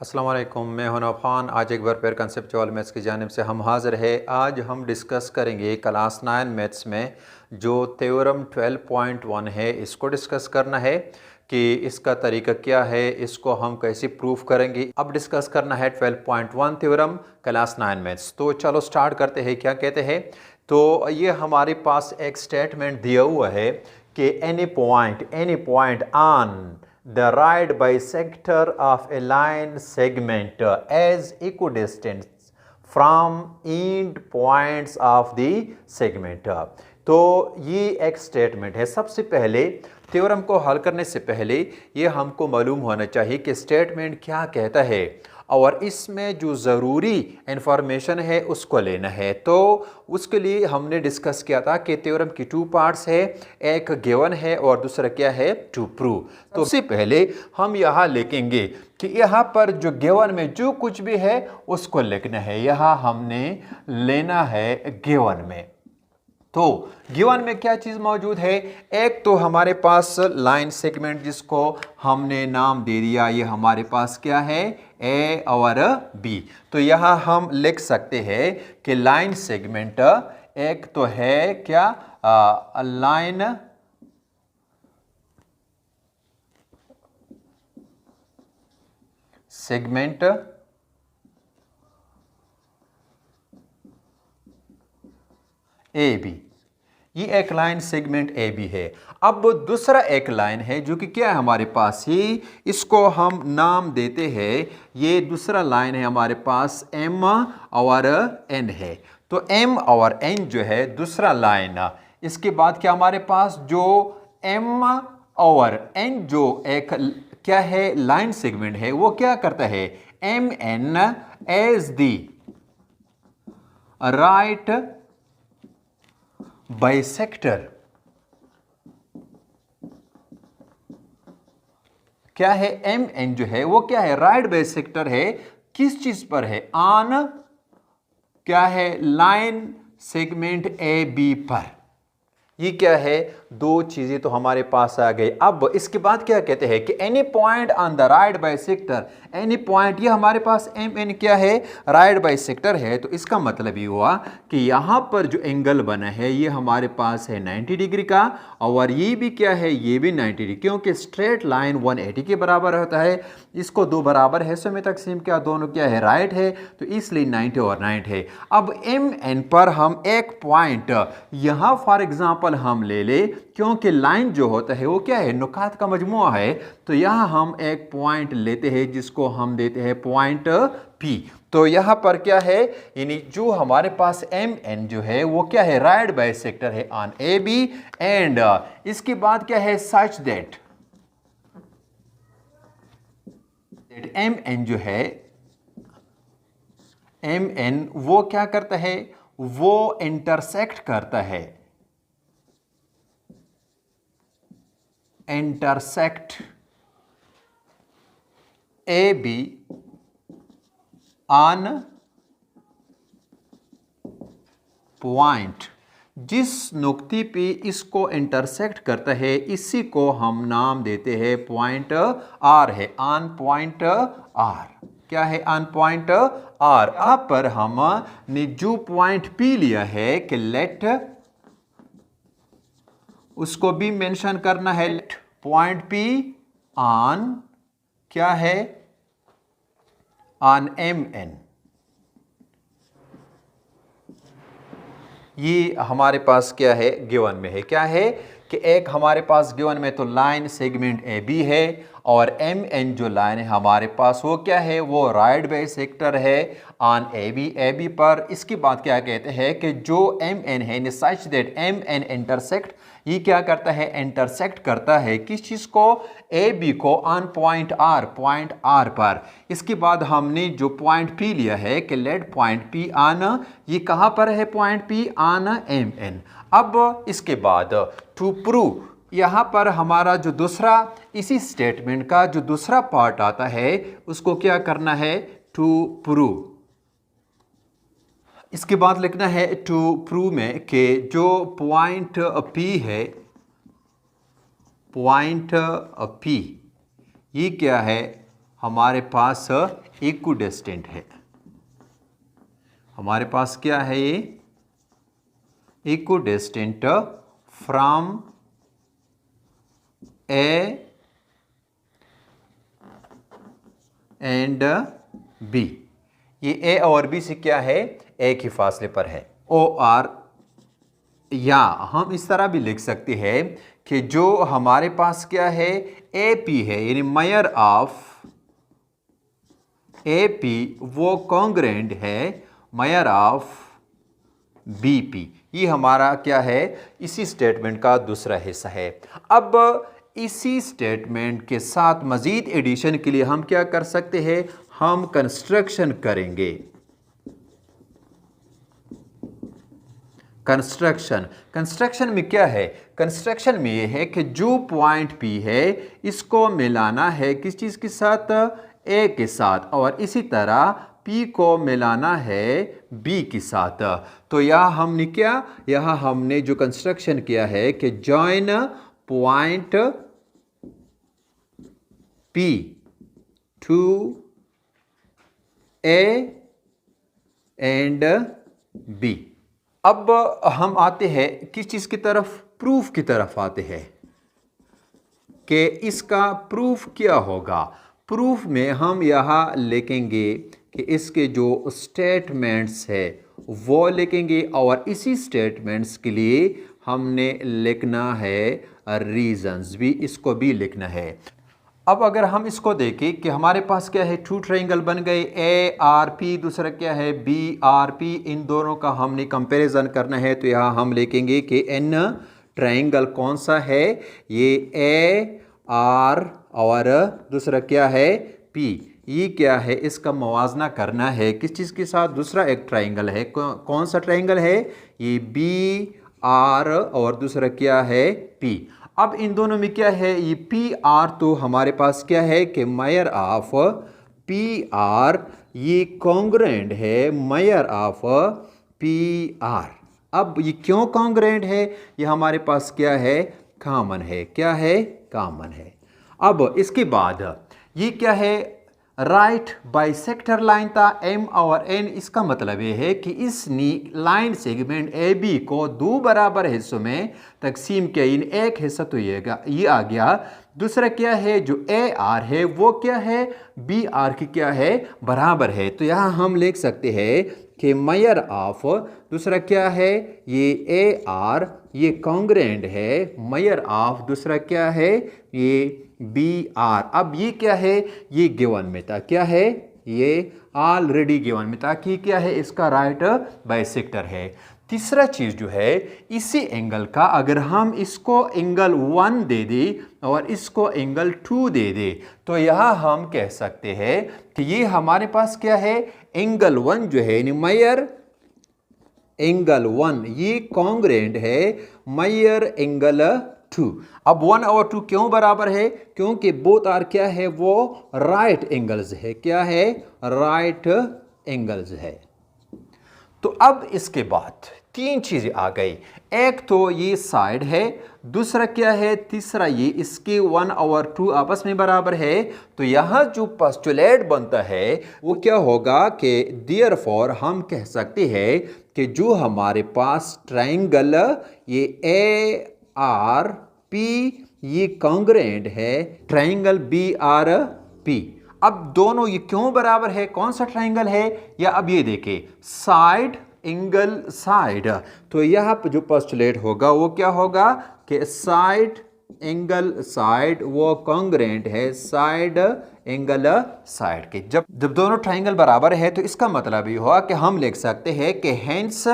अस्सलाम वालेकुम, मैं हूं नौफान। आज एक बार फिर कंसेप्चुअल मैथ्स की जानिब से हम हाज़िर है। आज हम डिस्कस करेंगे क्लास 9 मैथ्स में जो थ्योरम 12.1 है, इसको डिस्कस करना है कि इसका तरीका क्या है, इसको हम कैसे प्रूफ करेंगे। अब डिस्कस करना है 12.1 थ्योरम क्लास 9 मैथ्स। तो चलो स्टार्ट करते हैं। क्या कहते हैं, तो ये हमारे पास एक स्टेटमेंट दिया हुआ है कि any point on the right bisector of a line segment as equidistant from end points of the segment। तो ये एक स्टेटमेंट है। सबसे पहले थ्योरम को हल करने से पहले ये हमको मालूम होना चाहिए कि स्टेटमेंट क्या कहता है और इसमें जो ज़रूरी इंफॉर्मेशन है उसको लेना है। तो उसके लिए हमने डिस्कस किया था कि थ्योरम की 2 पार्ट्स है, एक गिवन है और दूसरा क्या है, टू प्रूव। तो सबसे पहले हम यहाँ लिखेंगे कि यहाँ पर जो गिवन में जो कुछ भी है उसको लिखना है। यहाँ हमने लेना है गिवन में। तो गिवन में क्या चीज मौजूद है, एक तो हमारे पास लाइन सेगमेंट जिसको हमने नाम दे दिया, ये हमारे पास क्या है, ए और बी। तो यहां हम लिख सकते हैं कि लाइन सेगमेंट एक तो है क्या, लाइन सेगमेंट ए बी, ये एक लाइन सेगमेंट ए बी है। अब दूसरा एक लाइन है जो कि क्या है हमारे पास, ही इसको हम नाम देते हैं, ये दूसरा लाइन है हमारे पास एम और एन है। तो एम और एन जो है दूसरा लाइन। इसके बाद क्या हमारे पास जो एम और एन जो एक क्या है लाइन सेगमेंट है, वो क्या करता है, M N as the right bisector. क्या है, एम एन जो है वो क्या है, राइट बाइसेक्टर है। किस चीज पर है, ऑन क्या है, लाइन सेगमेंट ए बी पर। ये क्या है, दो चीजें तो हमारे पास आ गई। अब इसके बाद क्या कहते हैं कि any point on the right bisector, any point, ये हमारे पास एम एन क्या है, राइट बाइसेक्टर है। तो इसका मतलब ये हुआ कि यहां पर जो एंगल बना है ये हमारे पास है 90 डिग्री का, और ये भी क्या है, ये भी 90 डिग्री, क्योंकि स्ट्रेट लाइन 180 के बराबर होता है। इसको दो बराबर हिस्सों में तकसीम किया, दोनों क्या है, राइट है, तो इसलिए 90 और 90 है। अब एम एन पर हम एक पॉइंट यहां फॉर एग्जाम्पल हम ले ले, क्योंकि लाइन जो होता है वो क्या है, नुकात का मजमुआ है। तो यहां हम एक पॉइंट लेते हैं जिसको हम देते हैं पॉइंट पी। तो यहां पर क्या है, यानी जो हमारे पास एम एन जो है वो क्या है, राइट बाइसेक्टर है ऑन ए बी। एंड इसके बाद क्या है, सच दैट एम एन जो है, एम एन वो क्या करता है, वो इंटरसेक्ट करता है, intersect A be on point. जिस नुक्ते पे इसको इंटरसेक्ट करता है इसी को हम नाम देते हैं पॉइंट आर है, ऑन पॉइंट आर। क्या है, ऑन पॉइंट आर। आप पर हमने जो पॉइंट पी लिया है कि लेट, उसको भी मेंशन करना है, पॉइंट पी ऑन क्या है, ऑन एम एन। ये हमारे पास क्या है, गिवन में है, क्या है कि एक हमारे पास गिवन में तो लाइन सेगमेंट ए बी है, और एम एन जो लाइन है हमारे पास वो क्या है, वो राइट बाइसेक्टर है ऑन ए बी पर। इसके बाद क्या कहते हैं कि जो एम एन है, such that M N intersect, ये क्या करता है, इंटरसेक्ट करता है किस चीज को, ए बी को ऑन पॉइंट आर पर। इसके बाद हमने जो पॉइंट पी लिया है कि लेट पॉइंट पी ऑन, ये कहां पर है, point P on M N. अब इसके बाद टू प्रूव, यहां पर हमारा जो दूसरा, इसी स्टेटमेंट का जो दूसरा पार्ट आता है उसको क्या करना है, टू प्रूव। इसके बाद लिखना है टू प्रूव में कि जो पॉइंट पी है, पॉइंट पी, ये क्या है, हमारे पास इक्विडिस्टेंट है। हमारे पास क्या है ये? Equidistant from A and B. ये ए और बी से क्या है? एक ही फासले पर है। ओ आर, या हम इस तरह भी लिख सकते हैं कि जो हमारे पास क्या है? ए पी है, यानी मेयर ऑफ ए पी वो कॉन्ग्रेंट है मेयर ऑफ बी पी। ये हमारा क्या है? इसी स्टेटमेंट का दूसरा हिस्सा है। अब इसी स्टेटमेंट के साथ मजीद एडिशन के लिए हम क्या कर सकते हैं? हम कंस्ट्रक्शन करेंगे। कंस्ट्रक्शन में क्या है? कंस्ट्रक्शन में यह है कि जो पॉइंट पी है इसको मिलाना है किस चीज़ के साथ? ए के साथ, और इसी तरह पी को मिलाना है बी के साथ। तो यहाँ हमने क्या, यहाँ हमने जो कंस्ट्रक्शन किया है कि join point P to A and B. अब हम आते हैं किस चीज़ की तरफ? प्रूफ की तरफ आते हैं कि इसका प्रूफ क्या होगा। प्रूफ में हम यहाँ लिखेंगे कि इसके जो स्टेटमेंट्स है वो लिखेंगे, और इसी स्टेटमेंट्स के लिए हमने लिखना है रीजंस भी, इसको भी लिखना है। अब अगर हम इसको देखें कि हमारे पास क्या है? टू ट्रायंगल बन गए, ए आर पी, दूसरा क्या है? B R P. इन दोनों का हमने कंपैरिजन करना है, तो यहाँ हम लिखेंगे कि एन ट्रायंगल कौन सा है? ये ए आर और दूसरा क्या है? पी। ये क्या है? इसका मुवाजना करना है किस चीज़ के साथ? दूसरा एक ट्रायंगल है, कौन सा ट्रायंगल है? ये बी आर और दूसरा क्या है? पी। अब इन दोनों में क्या है? ये पी आर, तो हमारे पास क्या है कि मेयर ऑफ पी आर ये कॉन्ग्रेंट है मेयर ऑफ पी आर। अब ये क्यों कॉन्ग्रेंट है? ये हमारे पास क्या है? कॉमन है। क्या है? कॉमन है। अब इसके बाद ये क्या है? राइट बाइसेक्टर लाइन था एम और एन। इसका मतलब ये है कि इस लाइन सेगमेंट ए बी को दो बराबर हिस्सों में तकसीम किया। इन एक हिस्सा तो ये आ गया। दूसरा क्या है? जो ए आर है वो क्या है? बी आर की क्या है? बराबर है। तो यहाँ हम लिख सकते हैं कि मेयर ऑफ, दूसरा क्या है? ये ए आर ये कॉन्ग्रेंट है मेयर ऑफ, दूसरा क्या है? ये बी आर। अब ये क्या है? ये गिवन में था। क्या है? ये ऑलरेडी गिवन में था कि क्या है? इसका राइट बाइसेक्टर है। तीसरा चीज़ जो है, इसी एंगल का अगर हम इसको एंगल 1 दे दें और इसको एंगल 2 दे दें, तो यहाँ हम कह सकते हैं कि ये हमारे पास क्या है? एंगल 1 जो है मेयर एंगल 1 ये कॉन्ग्रेंट है मेयर एंगल 2। अब 1 और 2 क्यों बराबर है? क्योंकि बोथ आर क्या है? वो राइट एंगल्स है। क्या है? राइट एंगल्स है। तो अब इसके बाद तीन चीजें आ गई। एक तो ये साइड है, दूसरा क्या है? तीसरा ये इसके 1 और 2 आपस में बराबर है। तो यहां जो पोस्टुलेट बनता है वो क्या होगा कि देयरफॉर हम कह सकते हैं कि जो हमारे पास ट्रायंगल ये ए आर पी ये कॉन्ग्रेंट है ट्रायंगल बी आर पी। अब दोनों ये क्यों बराबर है? कौन सा ट्रायंगल है? या अब ये देखें, साइड एंगल साइड। तो यहां पर जो पोस्टुलेट होगा वो क्या होगा कि साइड एंगल साइड वो कॉन्ग्रेंट है साइड एंगल साइड के। जब दोनों ट्रायंगल बराबर है तो इसका मतलब ये हुआ कि हम लिख सकते हैं कि हेंस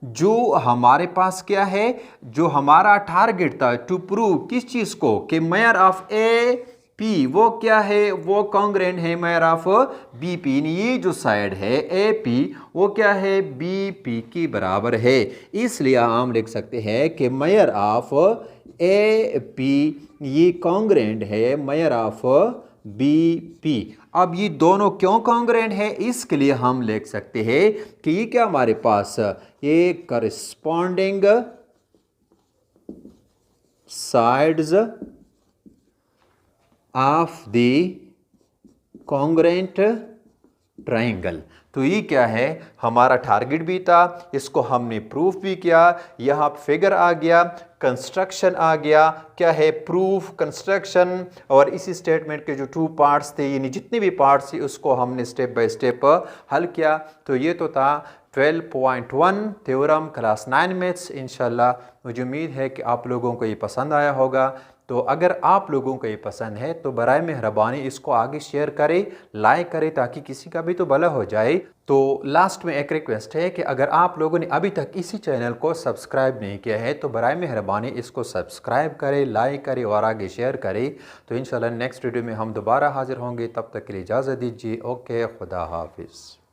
जो हमारे पास क्या है, जो हमारा टारगेट था टू प्रूव किस चीज को, कि मेयर ऑफ ए पी वो क्या है? वो कॉन्ग्रेंट है मेयर ऑफ बी पी। ये जो साइड है ए पी वो क्या है? बी पी की बराबर है। इसलिए हम लिख सकते हैं कि मेयर ऑफ ए पी ये कॉन्ग्रेंट है मेयर ऑफ बी पी। अब ये दोनों क्यों कॉन्ग्रेंट है? इसके लिए हम लिख सकते हैं कि ये क्या हमारे पास ये corresponding sides of the congruent triangle. तो ये क्या है, हमारा टारगेट भी था, इसको हमने प्रूफ भी किया। यहाँ फिगर आ गया, कंस्ट्रक्शन आ गया, क्या है प्रूफ, कंस्ट्रक्शन, और इसी स्टेटमेंट के जो 2 पार्ट्स थे, यानी जितने भी पार्ट्स थे उसको हमने स्टेप बाय स्टेप हल किया। तो ये तो था 12.1 थ्योरम क्लास 9 मैथ्स। इंशाल्लाह मुझे उम्मीद है कि आप लोगों को ये पसंद आया होगा। तो अगर आप लोगों को ये पसंद है तो बराए मेहरबानी इसको आगे शेयर करें, लाइक करें, ताकि किसी का भी तो भला हो जाए। तो लास्ट में एक रिक्वेस्ट है कि अगर आप लोगों ने अभी तक इसी चैनल को सब्सक्राइब नहीं किया है तो बराए मेहरबानी इसको सब्सक्राइब करें, लाइक करें और आगे शेयर करें। तो इंशाल्लाह नेक्स्ट वीडियो में हम दोबारा हाजिर होंगे, तब तक के लिए इजाज़त दीजिए। ओके, खुदा हाफिज़।